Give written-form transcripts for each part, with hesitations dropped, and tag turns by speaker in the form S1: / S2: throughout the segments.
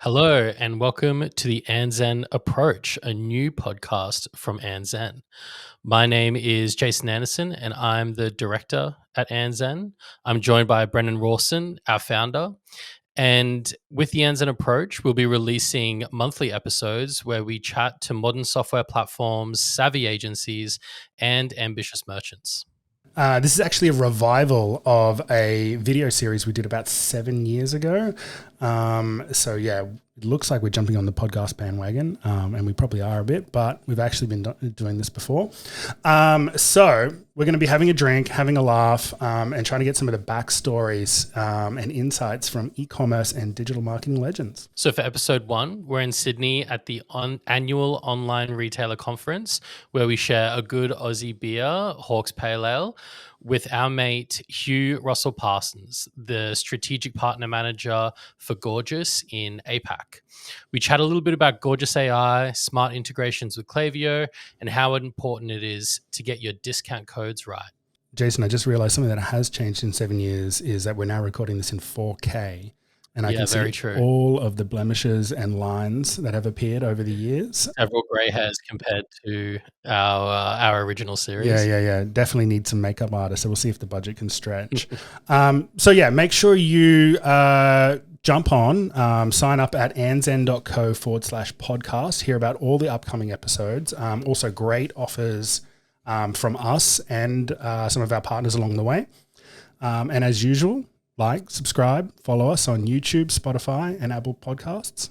S1: Hello, and welcome to the Anzen Approach, a new podcast from Anzen. My name is Jason Anderson, and I'm the director at Anzen. I'm joined by Brendan Rawson, our founder. And with the Anzen Approach, we'll be releasing monthly episodes where we chat to modern software platforms, savvy agencies, and ambitious merchants.
S2: This is actually a revival of a video series we did about 7 years ago. It looks like we're jumping on the podcast bandwagon, and we probably are a bit, but we've actually been doing this before. So we're going to be having a drink, having a laugh, and trying to get some of the backstories and insights from e-commerce and digital marketing legends.
S1: So for episode 1, we're in Sydney at the annual online retailer conference where we share a good Aussie beer, Hawke's Pale Ale, with our mate Hugh Russell-Parsons, the strategic partner manager for Gorgias in APAC. We chat a little bit about Gorgias AI, smart integrations with Klaviyo, and how important it is to get your discount codes right.
S2: Jason, I just realized something that has changed in 7 years is that we're now recording this in 4K. And I can see all of the blemishes and lines that have appeared over the years.
S1: Several grey hairs compared to our original series.
S2: Yeah. Definitely need some makeup artists. So we'll see if the budget can stretch. Make sure you jump on, sign up at anzen.co/podcast, hear about all the upcoming episodes. Also great offers from us and some of our partners along the way. And as usual, like, subscribe, follow us on YouTube, Spotify, and Apple Podcasts.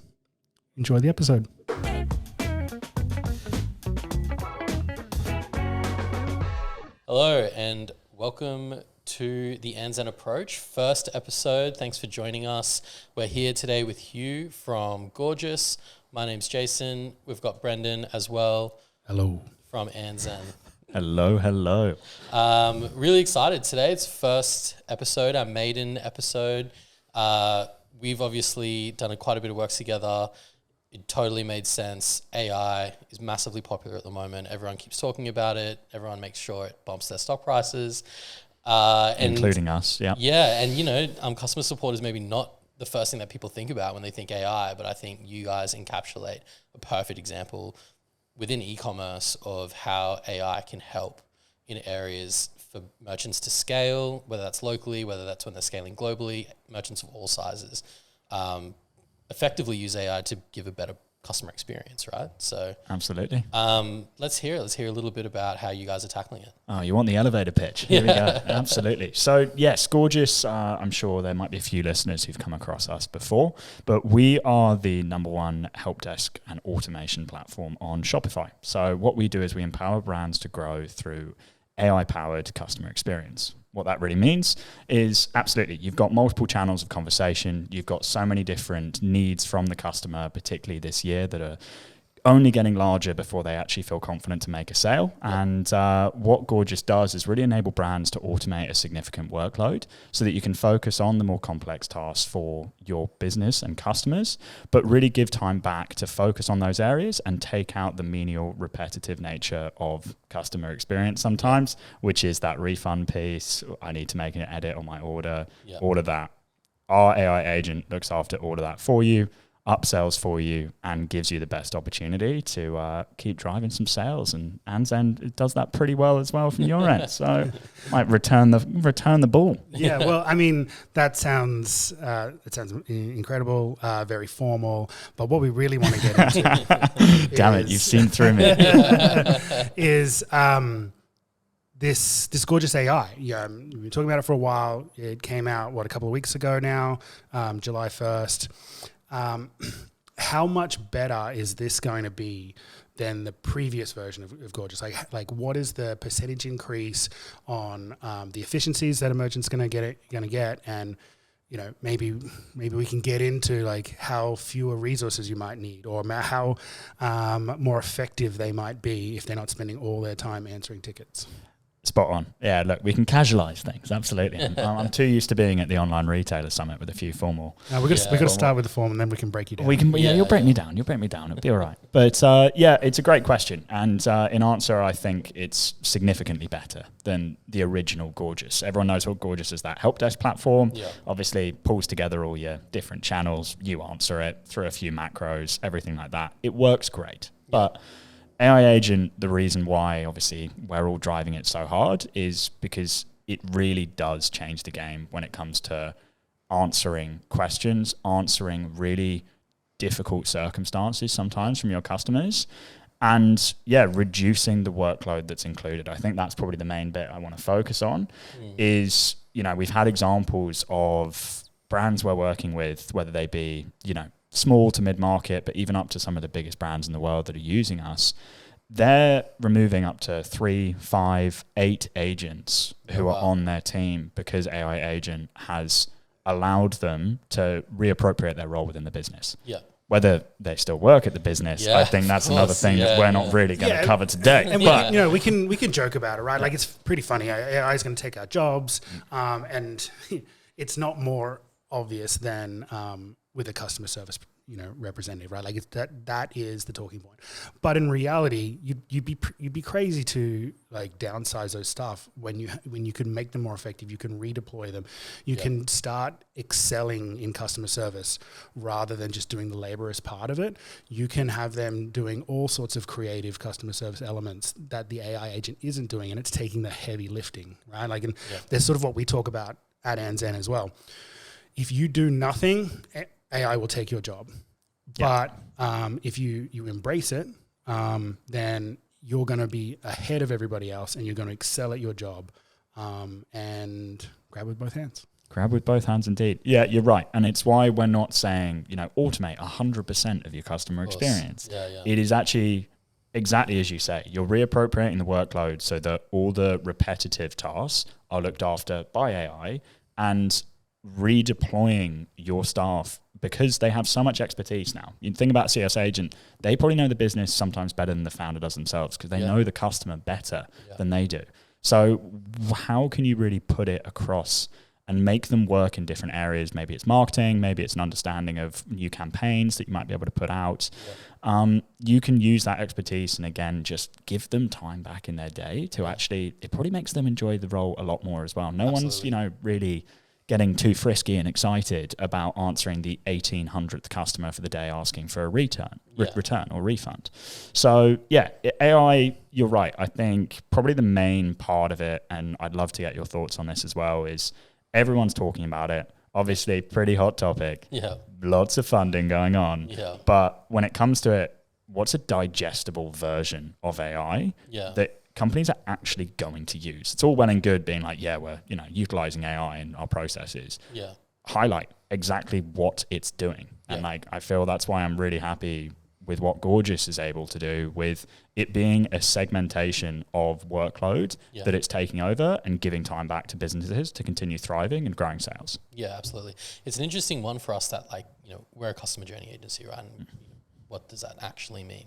S2: Enjoy the episode.
S1: Hello, and welcome to the Anzen Approach. First episode. Thanks for joining us. We're here today with Hugh from Gorgias. My name's Jason. We've got Brendan as well.
S2: Hello.
S1: From Anzen.
S3: Hello.
S1: Really excited today. It's first episode, our maiden episode. We've obviously done quite a bit of work together. It totally made sense. AI is massively popular at the moment. Everyone keeps talking about it. Everyone makes sure it bumps their stock prices.
S3: Including us, yeah.
S1: Yeah, and customer support is maybe not the first thing that people think about when they think AI, but I think you guys encapsulate a perfect example within e-commerce of how AI can help in areas for merchants to scale, whether that's locally, whether that's when they're scaling globally, merchants of all sizes, effectively use AI to give a better customer experience, right? So
S3: absolutely.
S1: Let's hear a little bit about how you guys are tackling it.
S3: Oh, you want the elevator pitch? Here we go. Absolutely. So yes, Gorgias, I'm sure there might be a few listeners who've come across us before, but we are the number one help desk and automation platform on Shopify. So what we do is we empower brands to grow through AI-powered customer experience. What that really means is absolutely, you've got multiple channels of conversation. You've got so many different needs from the customer, particularly this year, that are only getting larger before they actually feel confident to make a sale. Yep. And what Gorgias does is really enable brands to automate a significant workload so that you can focus on the more complex tasks for your business and customers, but really give time back to focus on those areas and take out the menial, repetitive nature of customer experience sometimes, which is that refund piece. I need to make an edit on my order, all of that. Our AI agent looks after all of that for you, upsells for you, and gives you the best opportunity to keep driving some sales. And Anzen does that pretty well as well from your end. So might return the ball.
S2: Yeah, well, I mean, that sounds incredible, very formal. But what we really want to get into,
S3: damn it, you've seen through me.
S2: is this Gorgias AI. Yeah, we've been talking about it for a while. It came out a couple of weeks ago now, July 1st. How much better is this going to be than the previous version of Gorgias? Like, what is the percentage increase on the efficiencies that a merchant's going to get, and maybe we can get into like how fewer resources you might need, or how more effective they might be if they're not spending all their time answering tickets.
S3: Spot on. Yeah, look, we can casualize things. Absolutely. I'm too used to being at the online retailer summit with a few formal.
S2: We're going to start with the form and then we can break you down.
S3: You'll break me down. You'll break me down. It'll be all right. But yeah, it's a great question. And in answer, I think it's significantly better than the original Gorgias. Everyone knows what Gorgias is, that help desk platform. Yeah. Obviously pulls together all your different channels. You answer it through a few macros, everything like that. It works great. Yeah. But AI Agent, the reason why obviously we're all driving it so hard is because it really does change the game when it comes to answering questions, answering really difficult circumstances sometimes from your customers, and reducing the workload that's included. I think that's probably the main bit I want to focus on is, we've had examples of brands we're working with, whether they be, small to mid-market, but even up to some of the biggest brands in the world that are using us, they're removing up to 3, 5, 8 agents who are on their team because AI Agent has allowed them to reappropriate their role within the business. Yeah. Whether they still work at the business, I think that's another thing that we're not really going to cover today.
S2: And we can joke about it, right? Like, it's pretty funny. AI is going to take our jobs, and it's not more obvious than with a customer service representative, right? Like, that is the talking point. But in reality, you'd be crazy to like downsize those stuff when you can make them more effective. You can redeploy them. You can start excelling in customer service rather than just doing the laborious part of it. You can have them doing all sorts of creative customer service elements that the AI agent isn't doing, and it's taking the heavy lifting, right? Like, and there's sort of what we talk about at ANZN as well. If you do nothing, AI will take your job. But if you embrace it, then you're going to be ahead of everybody else and you're going to excel at your job, and grab with both hands.
S3: Grab with both hands indeed. Yeah, you're right. And it's why we're not saying, automate 100% of your customer experience. It is actually exactly as you say. You're reappropriating the workload so that all the repetitive tasks are looked after by AI, and redeploying your staff because they have so much expertise now. You think about CS Agent, they probably know the business sometimes better than the founder does themselves because they know the customer better than they do. So how can you really put it across and make them work in different areas? Maybe it's marketing, maybe it's an understanding of new campaigns that you might be able to put out. You can use that expertise and again, just give them time back in their day to actually, it probably makes them enjoy the role a lot more as well. No one's, really getting too frisky and excited about answering the 1800th customer for the day asking for a return or refund. So AI, you're right. I think probably the main part of it, and I'd love to get your thoughts on this as well, is everyone's talking about it. Obviously, pretty hot topic. Yeah. Lots of funding going on. Yeah. But when it comes to it, what's a digestible version of AI that companies are actually going to use? It's all well and good being like, we're utilizing AI in our processes. Yeah. Highlight exactly what it's doing. And I feel that's why I'm really happy with what Gorgias is able to do with it being a segmentation of workload that it's taking over and giving time back to businesses to continue thriving and growing sales. Yeah, absolutely. It's an interesting one for us that we're a customer journey agency, right? And what does that actually mean?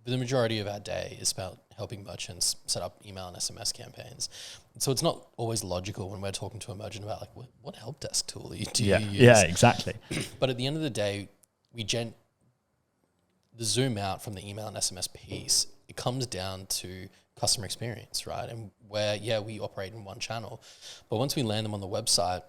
S3: The majority of our day is about helping merchants set up email and SMS campaigns. So it's not always logical when we're talking to a merchant about what help desk tool do you use? Yeah, exactly. But at the end of the day, the zoom out from the email and SMS piece, it comes down to customer experience, right? And where, we operate in one channel. But once we land them on the website,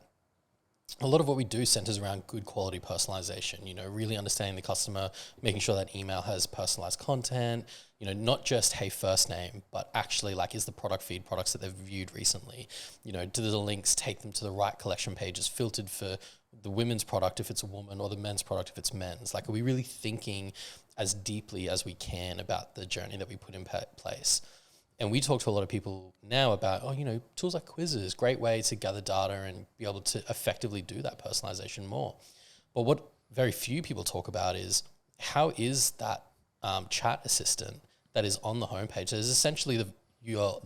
S3: a lot of what we do centers around good quality personalization, really understanding the customer, making sure that email has personalized content, not just, hey, first name, but actually is the product feed products that they've viewed recently, do the links take them to the right collection pages filtered for the women's product if it's a woman or the men's product if it's men's? Are we really thinking as deeply as we can about the journey that we put in place? And we talk to a lot of people now about, tools like quizzes, great way to gather data and be able to effectively do that personalization more. But what very few people talk about is how is that chat assistant that is on the homepage? There's essentially the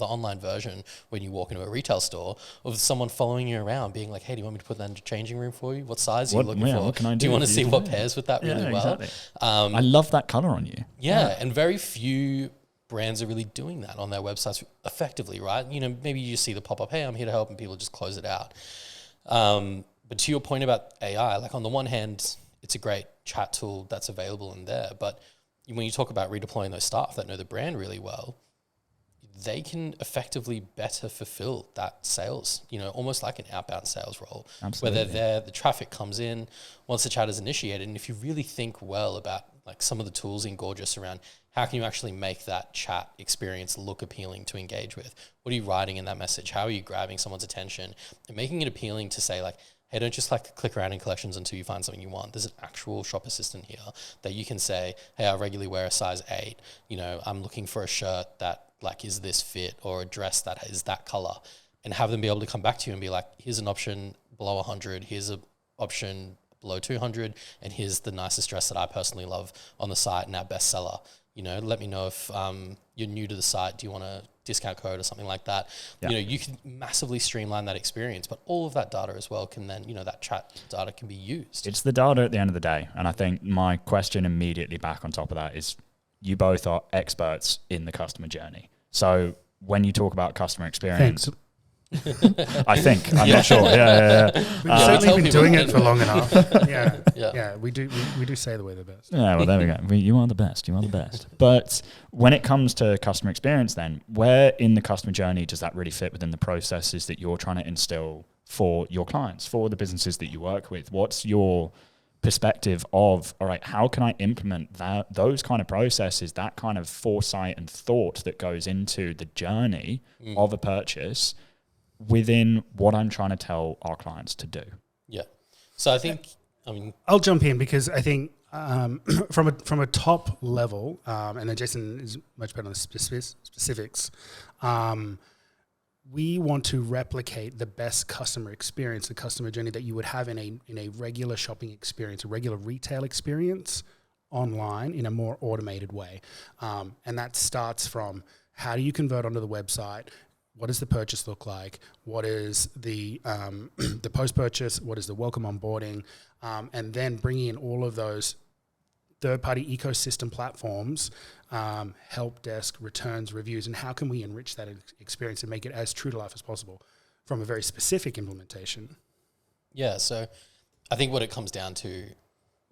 S3: online version when you walk into a retail store of someone following you around being like, hey, do you want me to put that in the changing room for you? What size are you looking for? What can I do? Do you want to see what pairs with that really well? Exactly. I love that color on you. Yeah, and very few
S1: brands are really doing that on their websites effectively, right? You know, maybe you just see the pop-up, hey, I'm here to help, and people just close it out. But to your point about AI, like on the one hand, it's a great chat tool that's available in there. But when you talk about redeploying those staff that know the brand really well, they can effectively better fulfill that sales, you know, almost like an outbound sales role.
S3: Absolutely.
S1: Where they're there, the traffic comes in once the chat is initiated. And if you really think well about like some of the tools in Gorgias around how can you actually make that chat experience look appealing to engage with? What are you writing in that message? How are you grabbing someone's attention and making it appealing to say like, hey, don't just like click around in collections until you find something you want. There's an actual shop assistant here that you can say, hey, I regularly wear a size 8. You know, I'm looking for a shirt that like is this fit, or a dress that is that color, and have them be able to come back to you and be like, here's an option below 100, here's an option below 200, and here's the nicest dress that I personally love on the site and our bestseller. You know, let me know if you're new to the site. Do you want a discount code or something like that? Yeah. You know, you can massively streamline that experience, but all of that data as well can then, you know, that chat data can be used.
S3: It's the data at the end of the day. And I think my question immediately back on top of that is, you both are experts in the customer journey. So when you talk about customer experience,
S2: Thanks.
S3: I think, I'm not sure. Yeah.
S2: We've certainly been doing it for long enough. Yeah. We do say that we're the best.
S3: Yeah, well, there we go. You are the best. You are the best. But when it comes to customer experience then, where in the customer journey does that really fit within the processes that you're trying to instill for your clients, for the businesses that you work with? What's your perspective of, all right, how can I implement those kind of processes, that kind of foresight and thought that goes into the journey of a purchase within what I'm trying to tell our clients to do? Yeah.
S1: So I think, I mean,
S2: I'll jump in because I think from a top level, and then Jason is much better on the specifics. We want to replicate the best customer experience, the customer journey that you would have in a regular shopping experience, a regular retail experience online in a more automated way. And that starts from, how do you convert onto the website? What does the purchase look like? What is the the post-purchase? What is the welcome onboarding? And then bringing in all of those third-party ecosystem platforms, help desk, returns, reviews, and how can we enrich that experience and make it as true to life as possible from a very specific implementation?
S1: Yeah, so I think what it comes down to,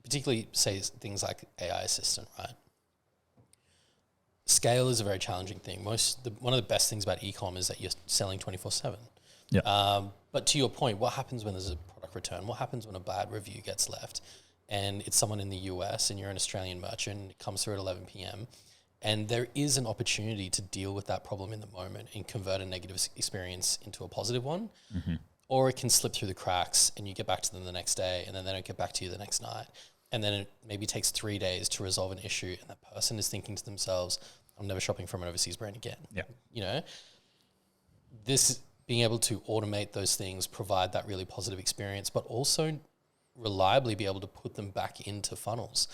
S1: particularly say things like AI assistant, right? Scale is a very challenging thing. One of the best things about e-com is that you're selling 24/7.
S3: Yeah.
S1: But to your point, what happens when there's a product return? What happens when a bad review gets left? And it's someone in the US and you're an Australian merchant, it comes through at 11 p.m. And there is an opportunity to deal with that problem in the moment and convert a negative experience into a positive one. Mm-hmm. Or it can slip through the cracks and you get back to them the next day and then they don't get back to you the next night. And then it maybe takes 3 days to resolve an issue and that person is thinking to themselves, I'm never shopping from an overseas brand again.
S3: Yeah.
S1: You know, this being able to automate those things, provide that really positive experience, but also reliably be able to put them back into funnels.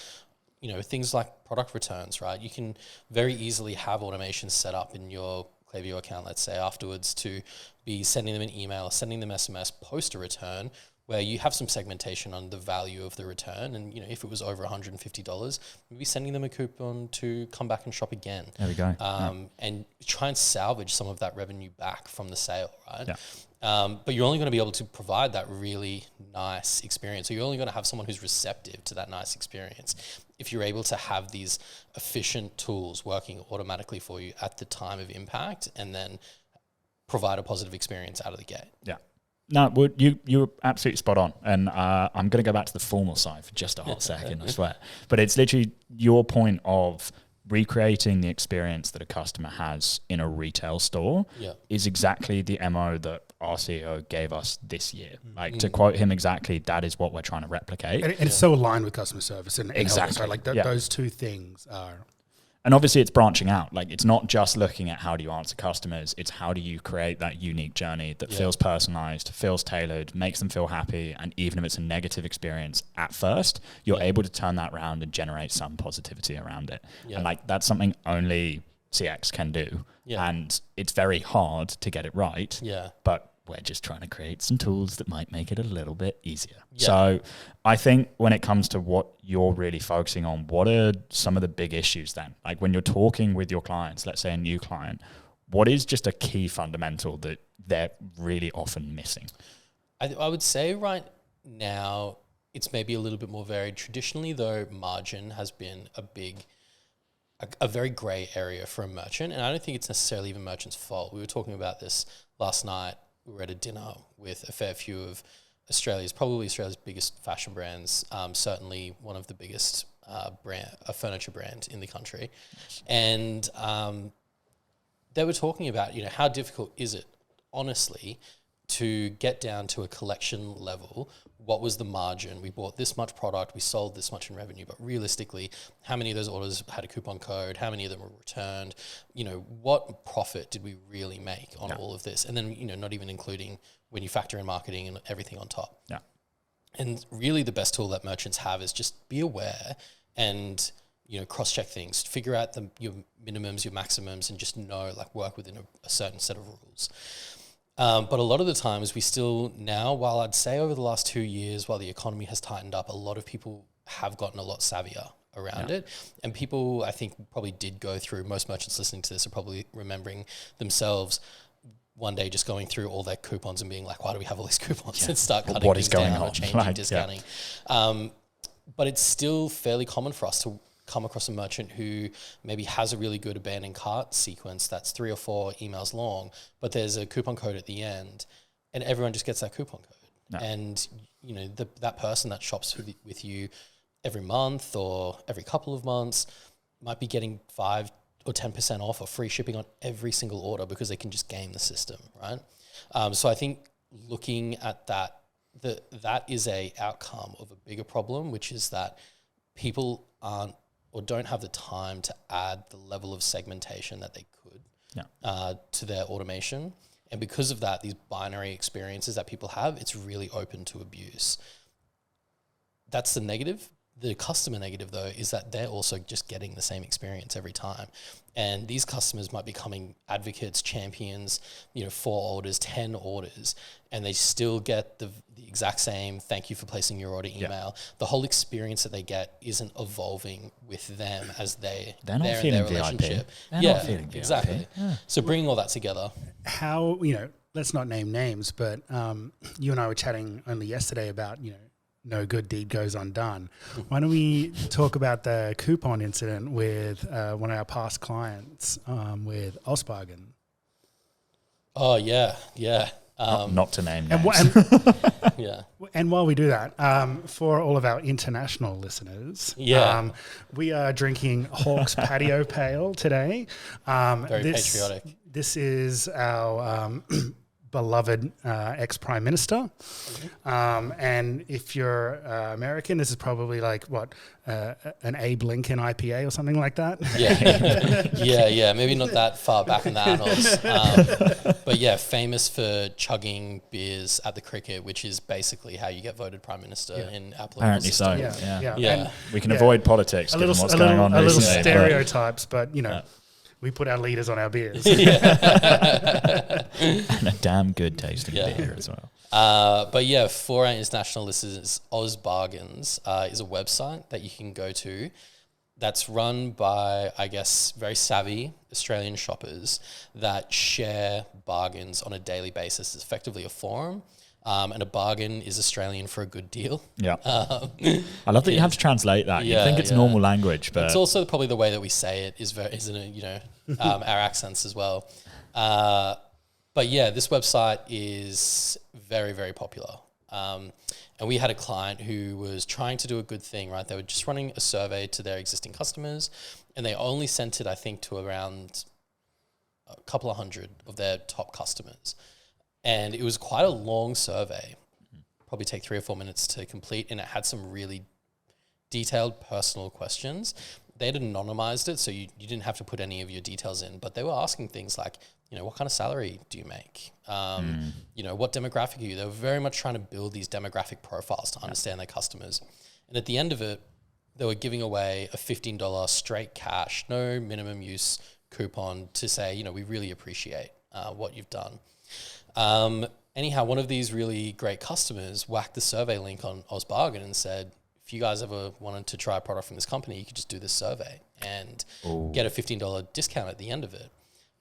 S1: You know, things like product returns, right? You can very easily have automation set up in your Klaviyo account, let's say, afterwards to be sending them an email, sending them SMS post a return, where you have some segmentation on the value of the return. And, you know, if it was over $150, maybe sending them a coupon to come back and shop again.
S3: There we go.
S1: And try and salvage some of that revenue back from the sale, right?
S3: Yeah.
S1: But you're only going to be able to provide that really nice experience. So you're only going to have someone who's receptive to that nice experience if you're able to have these efficient tools working automatically for you at the time of impact and then provide a positive experience out of the gate.
S3: Yeah. No, you're absolutely spot on. And I'm going to go back to the formal side for just a hot second, I swear. But it's literally your point of recreating the experience that a customer has in a retail store is exactly the MO that our CEO gave us this year. Like, to quote him exactly, that is what we're trying to replicate.
S2: And it's so aligned with customer service and
S3: exactly.
S2: Health, right? Like those two things are...
S3: And obviously it's branching out. Like, it's not just looking at how do you answer customers, it's how do you create that unique journey that feels personalized, feels tailored, makes them feel happy. And even if it's a negative experience at first, you're able to turn that around and generate some positivity around it. And like, that's something only CX can do. And it's very hard to get it right. But we're just trying to create some tools that might make it a little bit easier.
S1: Yeah.
S3: So I think when it comes to what you're really focusing on, what are some of the big issues then? Like when you're talking with your clients, let's say a new client, what is just a key fundamental that they're really often missing?
S1: I would say right now it's maybe a little bit more varied. Traditionally, though, margin has been a very grey area for a merchant, and I don't think it's necessarily even merchant's fault. We were talking about this last night. We were at a dinner with a fair few of Australia's biggest fashion brands, certainly one of the biggest a furniture brand in the country, and they were talking about, how difficult is it, honestly, to get down to a collection level. What was the margin? We bought this much product, we sold this much in revenue, but realistically, how many of those orders had a coupon code? How many of them were returned? What profit did we really make on all of this? And then, not even including when you factor in marketing and everything on top.
S3: Yeah.
S1: And really the best tool that merchants have is just be aware and, cross-check things, figure out your minimums, your maximums, and just work within a certain set of rules. But a lot of the times we still now, while I'd say over the last 2 years, while the economy has tightened up, a lot of people have gotten a lot savvier around it. And people, I think, probably did go through, most merchants listening to this are probably remembering themselves one day just going through all their coupons and being like, why do we have all these coupons? And start cutting
S3: what is going
S1: down
S3: on?
S1: or changing discounting. But it's still fairly common for us to come across a merchant who maybe has a really good abandoned cart sequence that's 3 or 4 emails long, but there's a coupon code at the end, and everyone just gets that coupon code. No. And that person that shops with you every month or every couple of months might be getting 5 or 10% off or free shipping on every single order because they can just game the system, right? So I think looking at that is a outcome of a bigger problem, which is that people aren't or don't have the time to add the level of segmentation that they could to their automation. And because of that, these binary experiences that people have, it's really open to abuse. That's the negative. The customer negative, though, is that they're also just getting the same experience every time. And these customers might be becoming advocates, champions, 4 orders, 10 orders, and they still get the exact same thank you for placing your order email. Yeah. The whole experience that they get isn't evolving with them as they're not feeling in their relationship.
S3: They're not feeling VIP.
S1: Exactly. Yeah. So bringing all that together.
S2: How, let's not name names, but you and I were chatting only yesterday about, no good deed goes undone. Why don't we talk about the coupon incident with one of our past clients with Osbargen?
S3: Oh, yeah. Not to name names.
S2: Yeah. And while we do that, for all of our international listeners, we are drinking Hawke's Patio Pale today.
S1: Very patriotic.
S2: This is our beloved ex-Prime Minister. And if you're American, this is probably like an Abe Lincoln IPA or something like that.
S1: Yeah. Maybe not that far back in the annals. But famous for chugging beers at the cricket, which is basically how you get voted Prime Minister in our political system.
S3: Apparently so. Yeah. We can avoid politics given what's going on
S2: recently. A little stereotypes, but we put our leaders on our beers.
S3: And a damn good tasting beer as well.
S1: But for our international listeners, Osbargains is a website that you can go to that's run by, I guess, very savvy Australian shoppers that share bargains on a daily basis. It's effectively a forum. And a bargain is Australian for a good deal.
S3: Yeah. I love that you have to translate that. You think it's normal language, but...
S1: It's also probably the way that we say it isn't it, our accents as well. But this website is very, very popular. And we had a client who was trying to do a good thing, right? They were just running a survey to their existing customers, and they only sent it, I think, to around a couple of hundred of their top customers. And it was quite a long survey, probably take 3 or 4 minutes to complete, and it had some really detailed personal questions. They'd anonymized it, so you didn't have to put any of your details in, but they were asking things like, what kind of salary do you make? What demographic are you? They were very much trying to build these demographic profiles to understand their customers. And at the end of it, they were giving away a $15 straight cash, no minimum use coupon to say, we really appreciate what you've done. anyhow, one of these really great customers whacked the survey link on OzBargain and said, if you guys ever wanted to try a product from this company, you could just do this survey and get a $15 discount at the end of it.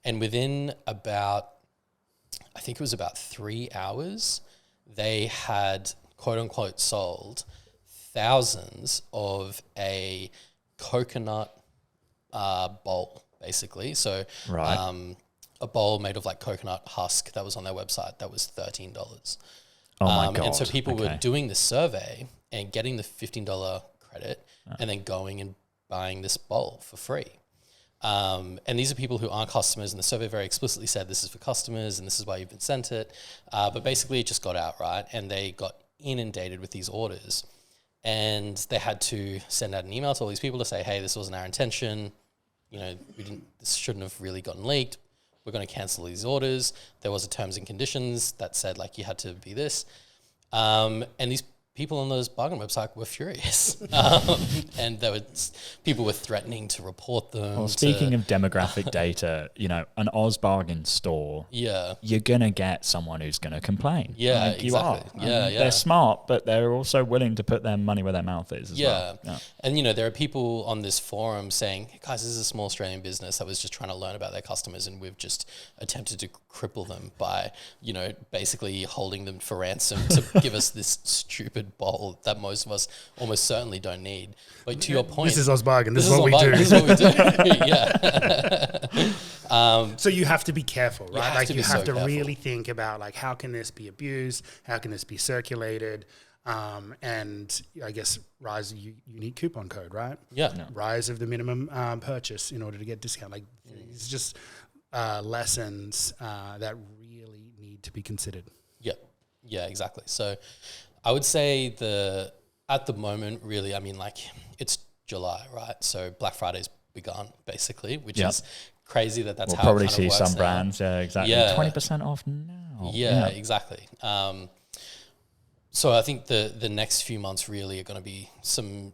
S1: And within about, I think it was about 3 hours, they had quote unquote sold thousands of a coconut bowl, basically. So a bowl made of like coconut husk that was on their website that was $13.
S3: Oh my God.
S1: And so people were doing this survey and getting the $15 credit and then going and buying this bowl for free. And these are people who aren't customers, and the survey very explicitly said this is for customers and this is why you've been sent it. But basically it just got out, right? And they got inundated with these orders, and they had to send out an email to all these people to say, hey, this wasn't our intention. You know, this shouldn't have really gotten leaked. We're going to cancel these orders. There was a terms and conditions that said like you had to be this. And these people on those bargain website were furious. And people were threatening to report them.
S3: Well, speaking of demographic data, you know, an OzBargain store, you're going to get someone who's going to complain.
S1: Yeah,
S3: like
S1: exactly.
S3: You are. They're smart, but they're also willing to put their money where their mouth is as well. Yeah.
S1: And, you know, there are people on this forum saying, hey, guys, this is a small Australian business that was just trying to learn about their customers, and we've just attempted to cripple them by, you know, basically holding them for ransom to give us this stupid bowl that most of us almost certainly don't need. But to your point,
S2: this is OzBargain. This is what we do.
S1: This is what we do. Yeah.
S2: So you have to be careful, right? You have to
S1: careful.
S2: Really think about like, how can this be abused? How can this be circulated? And I guess Rise unique coupon code, right?
S1: Yeah.
S2: Rise of the minimum purchase in order to get discount. Like it's just lessons that really need to be considered.
S1: Yeah, exactly. So I would say at the moment, really, I mean, like it's July, right? So Black Friday's begun, basically, which is crazy that's
S3: we'll
S1: how
S3: probably
S1: it kind of
S3: see
S1: works
S3: some
S1: now.
S3: brands, exactly. 20% off now.
S1: Yeah, exactly. So I think the next few months really are going to be some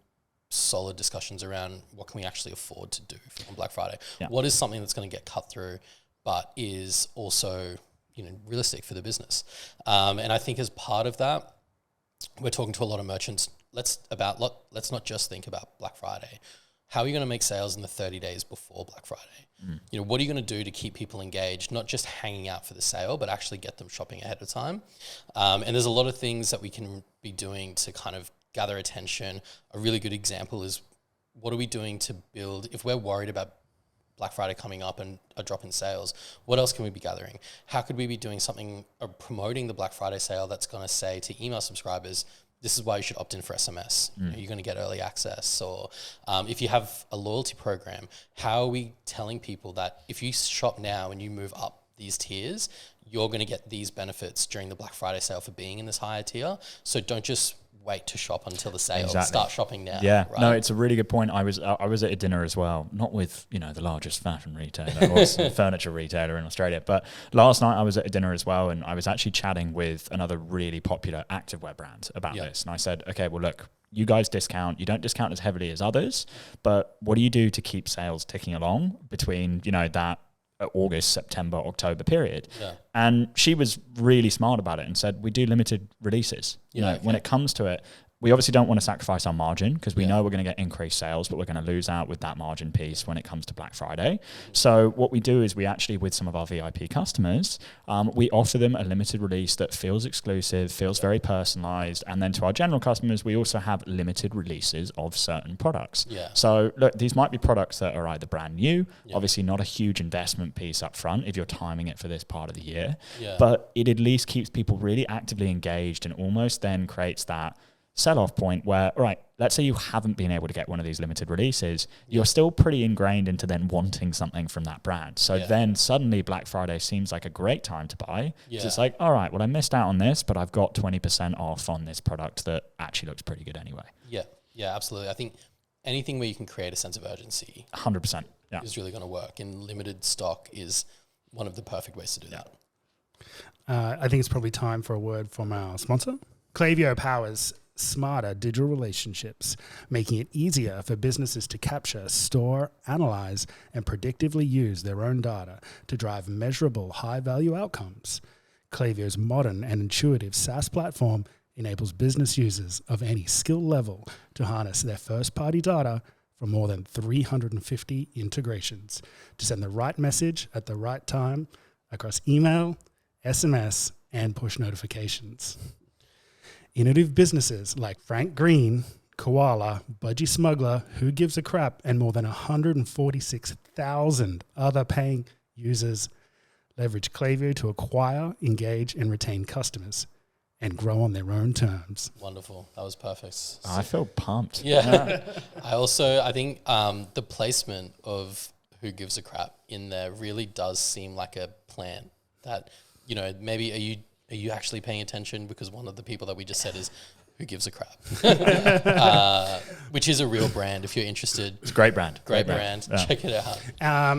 S1: solid discussions around what can we actually afford to do on Black Friday. Yeah. What is something that's going to get cut through, but is also, you know, realistic for the business. And I think as part of that, we're talking to a lot of merchants. Let's not just think about Black Friday. How are you going to make sales in the 30 days before Black Friday? You know, what are you going to do to keep people engaged, not just hanging out for the sale, but actually get them shopping ahead of time? And there's a lot of things that we can be doing to kind of gather attention. A really good example is, what are we doing to build, if we're worried about Black Friday coming up and a drop in sales, what else can we be gathering? How could we be doing something or promoting the Black Friday sale that's going to say to email subscribers, this is why you should opt in for SMS. You know, you're going to get early access. Or if you have a loyalty program, how are we telling people that if you shop now and you move up these tiers, you're going to get these benefits during the Black Friday sale for being in this higher tier? So don't just wait to shop until the sale.
S3: Exactly.
S1: Start shopping now.
S3: Yeah,
S1: right?
S3: No, it's a really good point. I was at a dinner as well, not with, you know, the largest fashion retailer or furniture retailer in Australia, but last night I was at a dinner as well, and I was actually chatting with another really popular activewear brand about this. And I said, okay, well, look, you guys discount. You don't discount as heavily as others, but what do you do to keep sales ticking along between, you know, that August, September, October period? And she was really smart about it and said, we do limited releases. You know, when it comes to it, we obviously don't want to sacrifice our margin because we know we're going to get increased sales, but we're going to lose out with that margin piece when it comes to Black Friday. So what we do is we actually, with some of our VIP customers, we offer them a limited release that feels exclusive, feels very personalized. And then to our general customers, we also have limited releases of certain products. So look, these might be products that are either brand new, obviously not a huge investment piece up front if you're timing it for this part of the year, but it at least keeps people really actively engaged and almost then creates that sell-off point where, all right, let's say you haven't been able to get one of these limited releases, you're still pretty ingrained into then wanting something from that brand. So then suddenly Black Friday seems like a great time to buy. It's like, all right, well, I missed out on this, but I've got 20% off on this product that actually looks pretty good anyway. Yeah, absolutely. I think anything where you can create a sense of urgency 100%,
S1: is really going to work, and limited stock is one of the perfect ways to do that.
S2: I think it's probably time for a word from our sponsor. Klaviyo powers smarter digital relationships, making it easier for businesses to capture, store, analyze, and predictively use their own data to drive measurable high-value outcomes. Klaviyo's modern and intuitive SaaS platform enables business users of any skill level to harness their first-party data from more than 350 integrations to send the right message at the right time across email, SMS, and push notifications. Innovative businesses like Frank Green, Koala, Budgie Smuggler, Who Gives a Crap, and more than 146,000 other paying users leverage Klaviyo to acquire, engage, and retain customers and grow on their own terms.
S1: Wonderful. That was perfect.
S3: I feel pumped.
S1: Yeah. I think the placement of Who Gives a Crap in there really does seem like a plan that, maybe are you actually paying attention? Because one of the people that we just said is Who Gives a Crap, which is a real brand. If you're interested,
S3: It's a great brand.
S1: Great brand. Yeah. Check it out.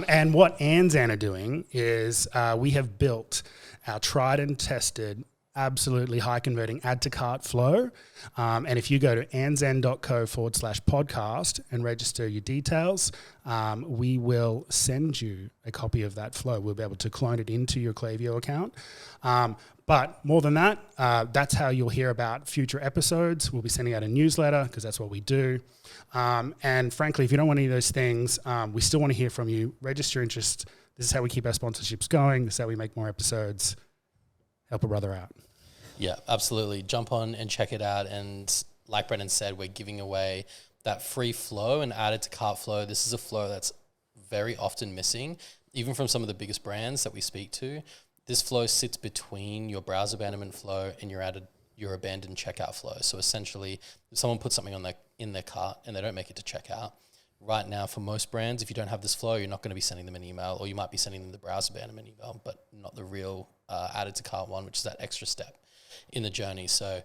S2: And what Anzan are doing is we have built our tried and tested, absolutely high converting add to cart flow. And if you go to anzan.co/podcast and register your details, we will send you a copy of that flow. We'll be able to clone it into your Klaviyo account. But more than that, that's how you'll hear about future episodes. We'll be sending out a newsletter because that's what we do. And frankly, if you don't want any of those things, we still want to hear from you. Register interest. This is how we keep our sponsorships going. This is how we make more episodes. Help a brother out.
S1: Yeah, absolutely. Jump on and check it out. And like Brendan said, we're giving away that free flow and added to cart flow. This is a flow that's very often missing, even from some of the biggest brands that we speak to. This flow sits between your browser abandonment flow and your abandoned checkout flow. So essentially, if someone puts something in their cart and they don't make it to checkout, right now for most brands, if you don't have this flow, you're not going to be sending them an email, or you might be sending them the browser abandonment email, but not the real added to cart one, which is that extra step in the journey. So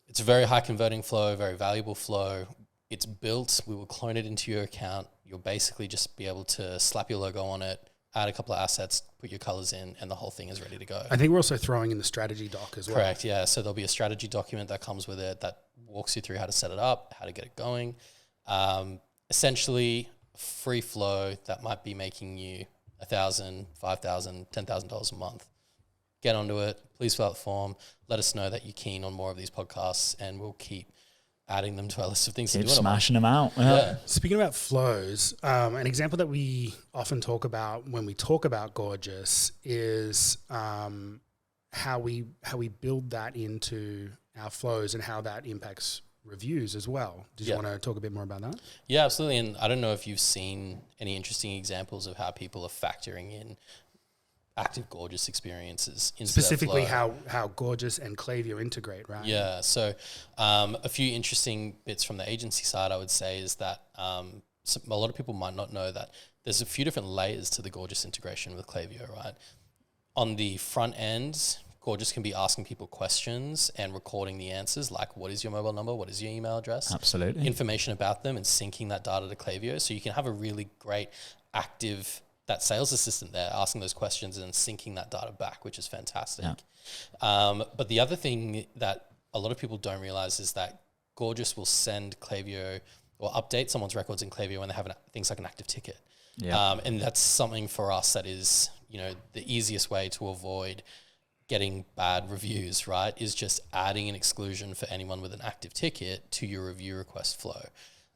S1: it's a very high converting flow, very valuable flow. It's built. We will clone it into your account. You'll basically just be able to slap your logo on it, add a couple of assets, put your colors in, and the whole thing is ready to go.
S2: I think we're also throwing in the strategy doc as well.
S1: Correct, yeah. So there'll be a strategy document that comes with it that walks you through how to set it up, how to get it going. Essentially, free flow that might be making you $1,000, $5,000, $10,000 a month. Get onto it. Please fill out the form. Let us know that you're keen on more of these podcasts, and we'll keep adding them to our list of things to do.
S3: Smashing them out. Yeah.
S2: Speaking about flows, an example that we often talk about when we talk about Gorgias is how we build that into our flows and how that impacts reviews as well. Did you want to talk a bit more about that?
S1: Yeah, absolutely. And I don't know if you've seen any interesting examples of how people are factoring in active Gorgias experiences into
S2: specifically how Gorgias and Klaviyo integrate, right?
S1: Yeah. So a few interesting bits from the agency side, I would say, is that a lot of people might not know that there's a few different layers to the Gorgias integration with Klaviyo, right? On the front end, Gorgias can be asking people questions and recording the answers, like what is your mobile number, what is your email address,
S3: absolutely,
S1: information about them, and syncing that data to Klaviyo. So you can have a really great active that sales assistant there asking those questions and syncing that data back, which is fantastic. Yeah. But the other thing that a lot of people don't realize is that Gorgias will send Klaviyo or update someone's records in Klaviyo when they have things like an active ticket. Yeah. And that's something for us that is, the easiest way to avoid getting bad reviews, right, is just adding an exclusion for anyone with an active ticket to your review request flow.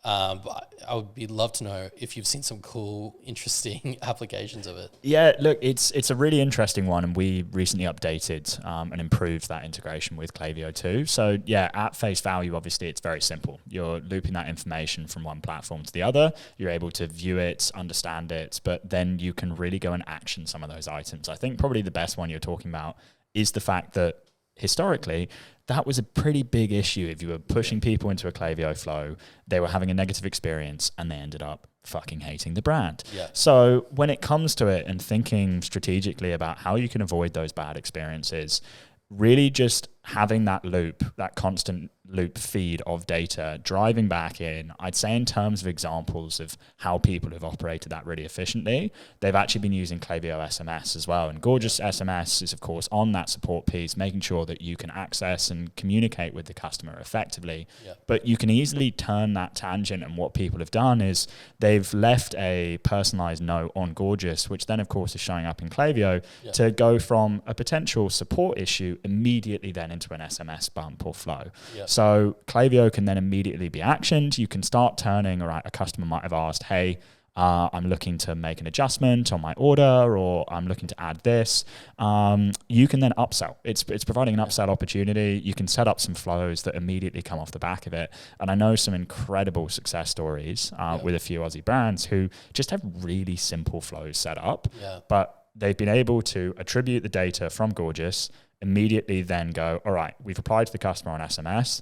S1: But I would love to know if you've seen some cool, interesting applications of it.
S3: Yeah, look, it's a really interesting one, and we recently updated and improved that integration with Klaviyo too. So yeah, at face value, obviously it's very simple. You're looping that information from one platform to the other. You're able to view it, understand it, but then you can really go and action some of those items. I think probably the best one you're talking about is the fact that historically, that was a pretty big issue. If you were pushing people into a Klaviyo flow, they were having a negative experience and they ended up fucking hating the brand.
S1: Yeah.
S3: So when it comes to it and thinking strategically about how you can avoid those bad experiences, really just having that loop, that constant loop feed of data driving back in. I'd say in terms of examples of how people have operated that really efficiently, they've actually been using Klaviyo SMS as well. And Gorgias SMS is, of course, on that support piece, making sure that you can access and communicate with the customer effectively.
S1: Yeah.
S3: But you can easily turn that tangent, and what people have done is they've left a personalized note on Gorgias, which then, of course, is showing up in Klaviyo to go from a potential support issue immediately then into an SMS bump or flow. So Klaviyo can then immediately be actioned. You can start turning, all right, a customer might have asked, hey, I'm looking to make an adjustment on my order, or I'm looking to add this. You can then upsell. It's providing an upsell opportunity. You can set up some flows that immediately come off the back of it. And I know some incredible success stories with a few Aussie brands who just have really simple flows set up, but they've been able to attribute the data from Gorgias, immediately then go, all right, we've applied to the customer on SMS.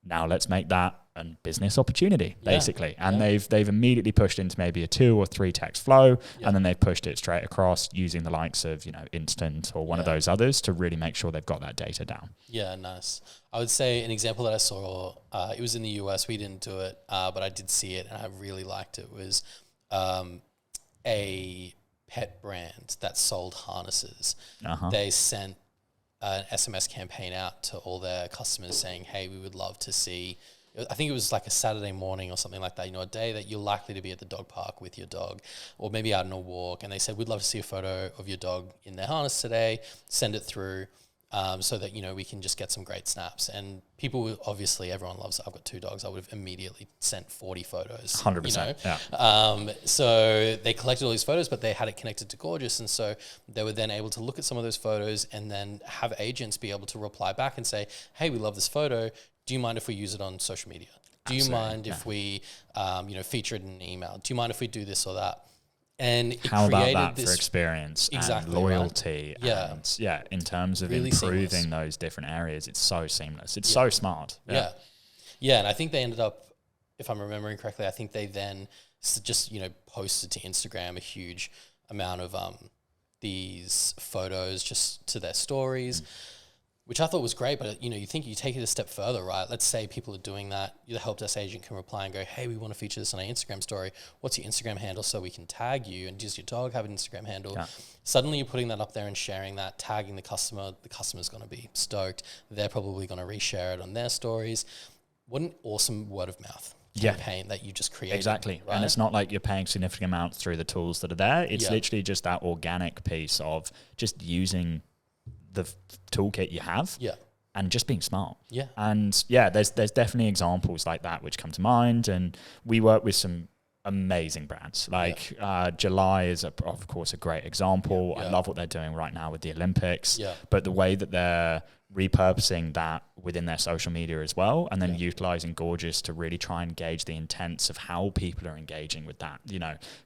S3: Now let's make that a business opportunity, basically. And they've immediately pushed into maybe a 2 or 3 text flow, and then they've pushed it straight across using the likes of, Instant or one of those others to really make sure they've got that data down. Yeah,
S1: nice. I would say an example that I saw, it was in the US, we didn't do it, but I did see it and I really liked it, was a pet brand that sold harnesses. They sent an SMS campaign out to all their customers saying, hey, we would love to see, I think it was like a Saturday morning or something like that, a day that you're likely to be at the dog park with your dog, or maybe out on a walk. And they said, we'd love to see a photo of your dog in their harness today, send it through. So that, we can just get some great snaps. And people, obviously, everyone loves it. I've got 2 dogs. I would have immediately sent 40 photos.
S3: 100%.
S1: So they collected all these photos, but they had it connected to Gorgias. And so they were then able to look at some of those photos and then have agents be able to reply back and say, hey, we love this photo. Do you mind if we use it on social media? Do you mind if we, feature it in an email? Do you mind if we do this or that? And
S3: how about that for experience and loyalty?
S1: Right.
S3: And in terms of really improving seamless. Those different areas, it's so seamless. It's so smart.
S1: Yeah. And I think they ended up, if I'm remembering correctly, I think they then just, posted to Instagram a huge amount of these photos just to their stories. Which I thought was great, but you think you take it a step further, right? Let's say people are doing that. The help desk agent can reply and go, hey, we want to feature this on our Instagram story. What's your Instagram handle so we can tag you? And does your dog have an Instagram handle? Suddenly you're putting that up there and sharing that, tagging the customer. The customer's going to be stoked. They're probably going to reshare it on their stories. What an awesome word of mouth campaign that you just created.
S3: Exactly.
S1: Right?
S3: And it's not like you're paying significant amounts through the tools that are there. It's literally just that organic piece of just using the toolkit you have and just being smart. And there's definitely examples like that which come to mind, and we work with some amazing brands like July is of course a great example. I love what they're doing right now with the Olympics, but the way that they're repurposing that within their social media as well, and then utilizing Gorgias to really try and gauge the intents of how people are engaging with that.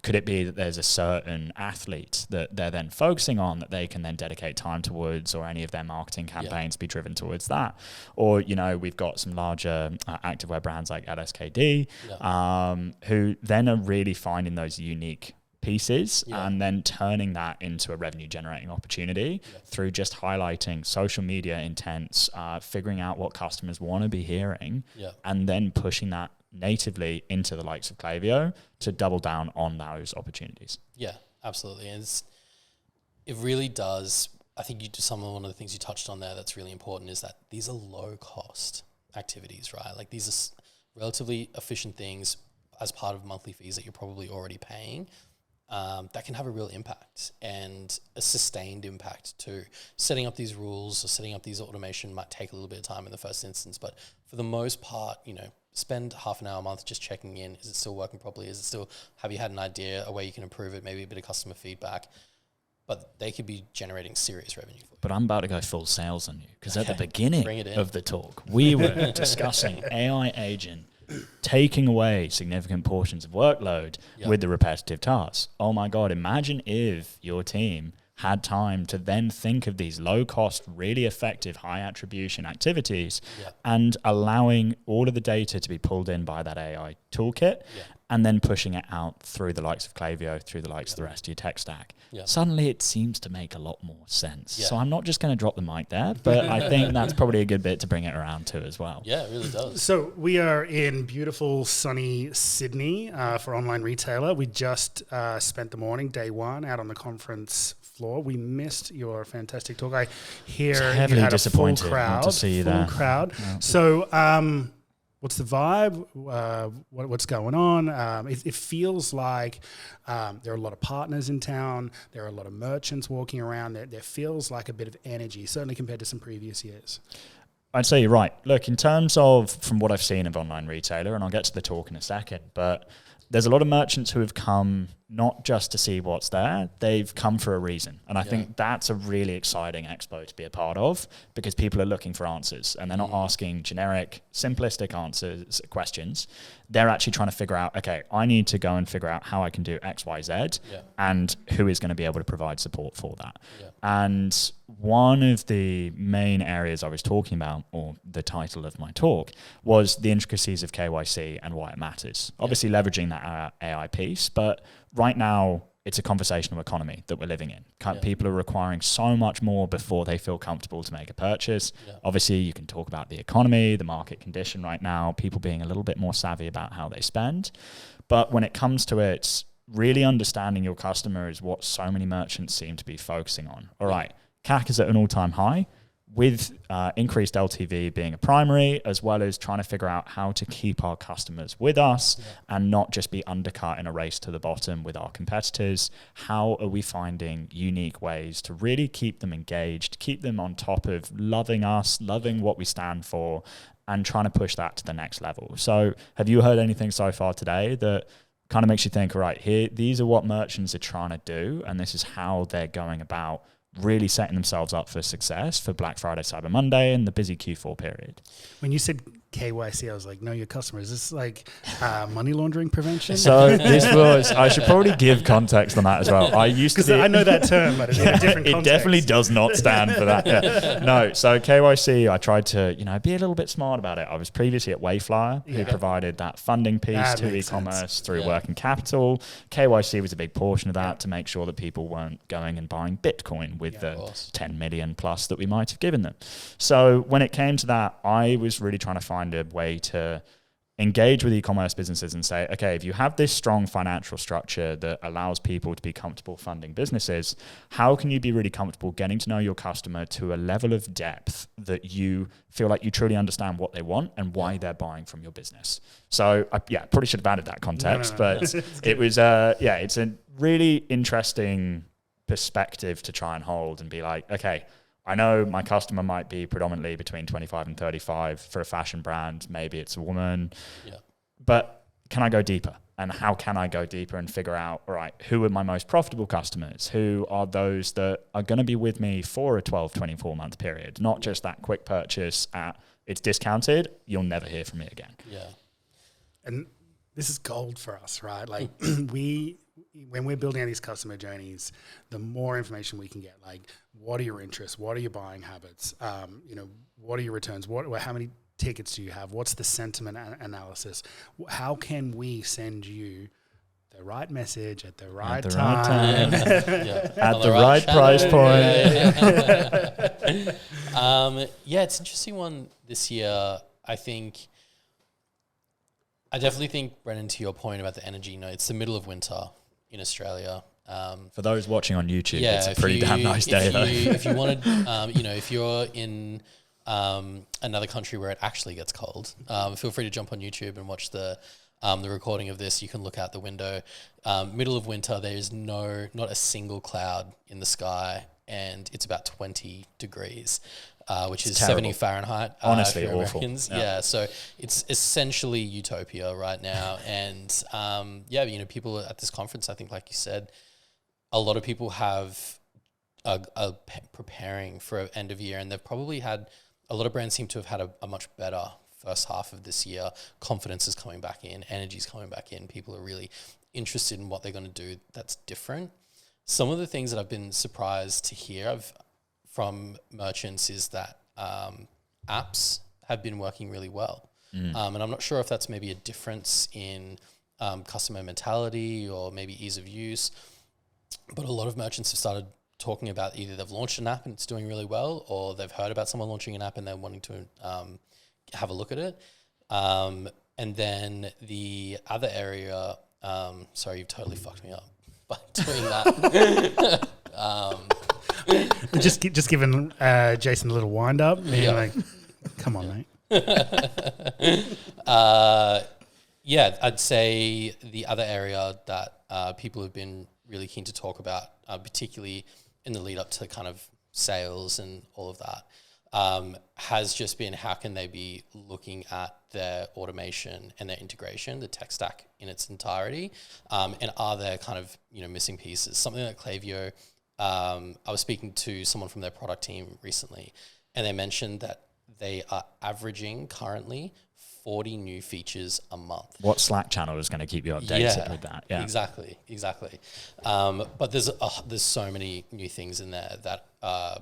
S3: Could it be that there's a certain athlete that they're then focusing on that they can then dedicate time towards, or any of their marketing campaigns be driven towards that? Or, we've got some larger activewear brands like LSKD who then are really finding those unique pieces and then turning that into a revenue generating opportunity through just highlighting social media intents, figuring out what customers want to be hearing, and then pushing that natively into the likes of Klaviyo to double down on those opportunities. Yeah, absolutely. And it really does. I think one of the things you touched on there that's really important is that these are low cost activities, right? Like these are relatively efficient things as part of monthly fees that you're probably already paying. That can have a real impact, and a sustained impact too. Setting up these rules or setting up these automation might take a little bit of time in the first instance, but for the most part, spend half an hour a month just checking in. Is it still working properly? Have you had an idea, a way you can improve it, maybe a bit of customer feedback? But they could be generating serious revenue for you. But I'm about to go full sales on you, because at the beginning of the talk, we were discussing AI agent taking away significant portions of workload with the repetitive tasks. Oh my God, imagine if your team had time to then think of these low cost, really effective, high attribution activities and allowing all of the data to be pulled in by that AI toolkit and then pushing it out through the likes of Klaviyo, through the likes of the rest of your tech stack.
S1: Yeah.
S3: Suddenly it seems to make a lot more sense.
S1: Yeah.
S3: So I'm not just going to drop the mic there, but I think that's probably a good bit to bring it around to as well.
S1: Yeah, it really does.
S2: So we are in beautiful, sunny Sydney for Online Retailer. We just spent the morning, day one, out on the conference floor. We missed your fantastic talk. I hear you
S3: Heavily
S2: had a full
S3: disappointed
S2: crowd.
S3: not to see you
S2: full
S3: there.
S2: crowd.
S3: Yeah.
S2: So what's the vibe? What's going on? It feels like there are a lot of partners in town. There are a lot of merchants walking around. There feels like a bit of energy, certainly compared to some previous years.
S3: I'd say you're right. Look, in terms of from what I've seen of Online Retailer, and I'll get to the talk in a second, but there's a lot of merchants who have come not just to see what's there, they've come for a reason. And I think that's a really exciting expo to be a part of, because people are looking for answers and they're not asking generic, simplistic questions. They're actually trying to figure out, okay, I need to go and figure out how I can do X, Y, Z, and who is going to be able to provide support for that. Yeah. And one of the main areas I was talking about, or the title of my talk, was the intricacies of KYC and why it matters. Obviously leveraging that AI piece, but right now it's a conversational economy that we're living in. People are requiring so much more before they feel comfortable to make a purchase. Obviously you can talk about the economy, the market condition right now, people being a little bit more savvy about how they spend. But when it comes to it, really understanding your customer is what so many merchants seem to be focusing on. All right, CAC is at an all-time high, with increased LTV being a primary, as well as trying to figure out how to keep our customers with us and not just be undercut in a race to the bottom with our competitors. How are we finding unique ways to really keep them engaged, keep them on top of loving us, loving what we stand for, and trying to push that to the next level? So have you heard anything so far today that kind of makes you think, all right, here, these are what merchants are trying to do, and this is how they're going about really setting themselves up for success for Black Friday, Cyber Monday, and the busy Q4 period?
S2: When you said KYC, I was like, know your customers. Is this like money laundering prevention?
S3: So this was, I should probably give context on that as well. I used to be,
S2: I know that term, but it's in a different context.
S3: It definitely does not stand for that. Yeah. No, so KYC, I tried to, be a little bit smart about it. I was previously at Wayflyer, who provided that funding piece to e-commerce through working capital. KYC was a big portion of that to make sure that people weren't going and buying Bitcoin with the 10 million plus that we might have given them. So when it came to that, I was really trying to find a way to engage with e-commerce businesses and say, okay, if you have this strong financial structure that allows people to be comfortable funding businesses, how can you be really comfortable getting to know your customer to a level of depth that you feel like you truly understand what they want and why they're buying from your business? So I probably should have added that context, but it was, it's a really interesting perspective to try and hold and be like, okay, I know my customer might be predominantly between 25 and 35 for a fashion brand. Maybe it's a woman, but can I go deeper? And how can I go deeper and figure out, all right, who are my most profitable customers? Who are those that are going to be with me for a 12, 24 month period? Not just that quick purchase it's discounted, you'll never hear from me again. Yeah.
S2: And this is gold for us, right? Like when we're building out these customer journeys, the more information we can get, like what are your interests? What are your buying habits? What are your returns? How many tickets do you have? What's the sentiment analysis? How can we send you the right message at the right time.
S3: At the right price point.
S1: It's an interesting one this year. I definitely think, Brennan, to your point about the energy, it's the middle of winter in Australia.
S3: For those watching on YouTube, it's a pretty damn nice day though.
S1: If you wanted, if you're in another country where it actually gets cold, feel free to jump on YouTube and watch the recording of this. You can look out the window. Middle of winter, there is not a single cloud in the sky, and it's about 20 degrees. Which is
S3: terrible.
S1: 70 Fahrenheit.
S3: Honestly,
S1: for
S3: awful.
S1: Americans. Yeah, so it's essentially utopia right now. And people at this conference, I think, like you said, a lot of people are preparing for end of year, and they've probably had, a lot of brands seem to have had a much better first half of this year. Confidence is coming back in, energy is coming back in. People are really interested in what they're going to do that's different. Some of the things that I've been surprised to hear from merchants is that apps have been working really well. And I'm not sure if that's maybe a difference in customer mentality or maybe ease of use. But a lot of merchants have started talking about either they've launched an app and it's doing really well, or they've heard about someone launching an app and they're wanting to have a look at it. And then the other area, sorry, you've totally fucked me up by doing that.
S2: Just giving Jason a little wind up.
S1: Yeah.
S2: Like, come on, mate.
S1: Yeah, I'd say the other area that people have been really keen to talk about, particularly in the lead up to kind of sales and all of that, has just been how can they be looking at their automation and their integration, the tech stack in its entirety, and are there kind of missing pieces? Something like Klaviyo. I was speaking to someone from their product team recently, and they mentioned that they are averaging currently 40 new features a month.
S3: What Slack channel is going to keep you updated with that? Yeah,
S1: exactly. But there's so many new things in there that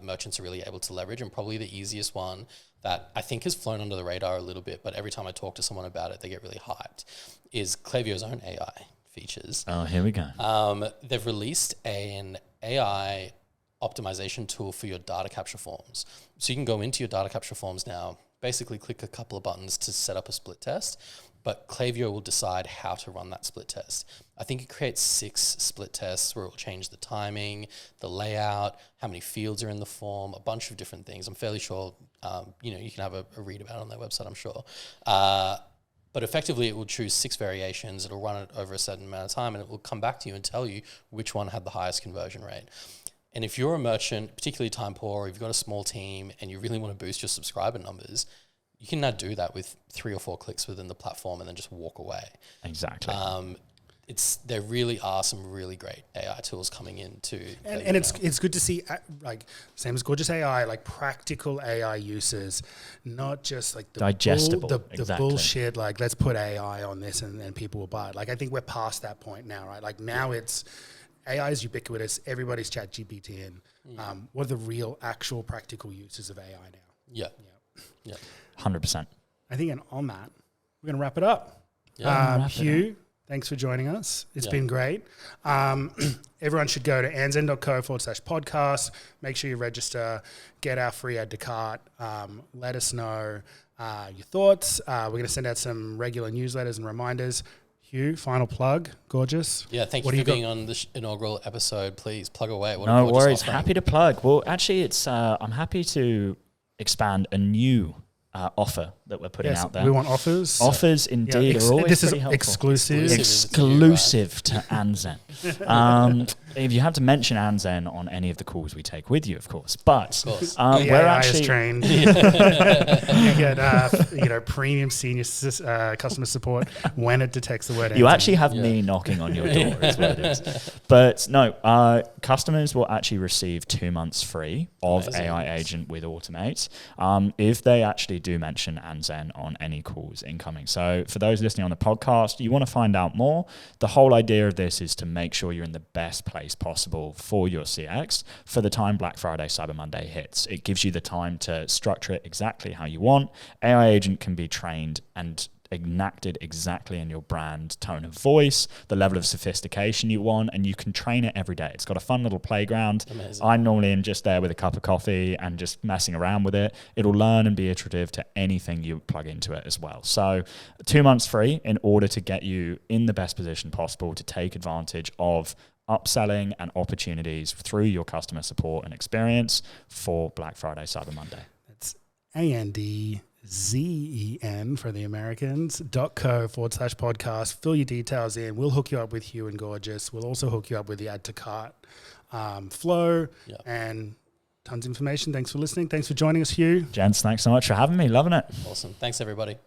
S1: merchants are really able to leverage, and probably the easiest one that I think has flown under the radar a little bit, but every time I talk to someone about it, they get really hyped, is Klaviyo's own AI features.
S3: Oh, here we go.
S1: They've released an AI optimization tool for your data capture forms. So you can go into your data capture forms now, basically click a couple of buttons to set up a split test, but Klaviyo will decide how to run that split test. I think it creates 6 split tests where it will change the timing, the layout, how many fields are in the form, a bunch of different things. I'm fairly sure, you can have a read about it on their website, I'm sure. But effectively, it will choose 6 variations. It'll run it over a certain amount of time, and it will come back to you and tell you which one had the highest conversion rate. And if you're a merchant, particularly time poor, or you've got a small team and you really want to boost your subscriber numbers, you can now do that with 3 or 4 clicks within the platform and then just walk away.
S3: Exactly.
S1: There really are some really great AI tools coming in too.
S2: And it's good to see, like, same as Gorgias AI, like practical AI uses, not just like the
S3: digestible,
S2: the bullshit, like let's put AI on this and people will buy it. Like I think we're past that point now, right? Like now it's AI is ubiquitous. Everybody's ChatGPT in. What are the real, actual, practical uses of AI now?
S1: Yeah.
S3: 100%.
S2: I think on that, we're going to wrap it up.
S1: Yeah.
S2: Hugh, thanks for joining us. It's been great. Everyone should go to anzen.co/podcast. Make sure you register. Get our free add to cart. Let us know your thoughts. We're going to send out some regular newsletters and reminders. Hugh, final plug. Gorgias.
S1: Yeah, thank you for being on the inaugural episode. Please plug away.
S3: No worries. Happy to plug. Well, actually, it's I'm happy to expand a new offer that we're putting out there.
S2: We want offers.
S3: Offers, indeed, are always
S2: this
S3: pretty
S2: is
S3: helpful.
S2: Exclusive
S3: To Anzen. If you have to mention Anzen on any of the calls we take with you, of course. But we're actually
S2: trained. You get premium senior customer support when it detects the word Anzen.
S3: You actually have me knocking on your door is what it is. But no, customers will actually receive 2 months free of AI Agent with Automate if they actually do mention Anzen on any calls incoming. So for those listening on the podcast, you want to find out more. The whole idea of this is to make sure you're in the best place possible for your CX for the time Black Friday, Cyber Monday hits. It gives you the time to structure it exactly how you want. AI Agent can be trained and enacted exactly in your brand tone of voice, the level of sophistication you want, and you can train it every day. It's got a fun little playground.
S1: Amazing.
S3: I normally am just there with a cup of coffee and just messing around with it. It'll learn and be iterative to anything you plug into it as well. So 2 months free in order to get you in the best position possible to take advantage of upselling and opportunities through your customer support and experience for Black Friday, Cyber Monday.
S2: That's ANDZEN for the Americans, .co/podcast. Fill your details in. We'll hook you up with Hugh and Gorgias. We'll also hook you up with the add to cart flow and tons of information. Thanks for listening. Thanks for joining us, Hugh.
S3: Gents, thanks so much for having me. Loving it.
S1: Awesome. Thanks, everybody.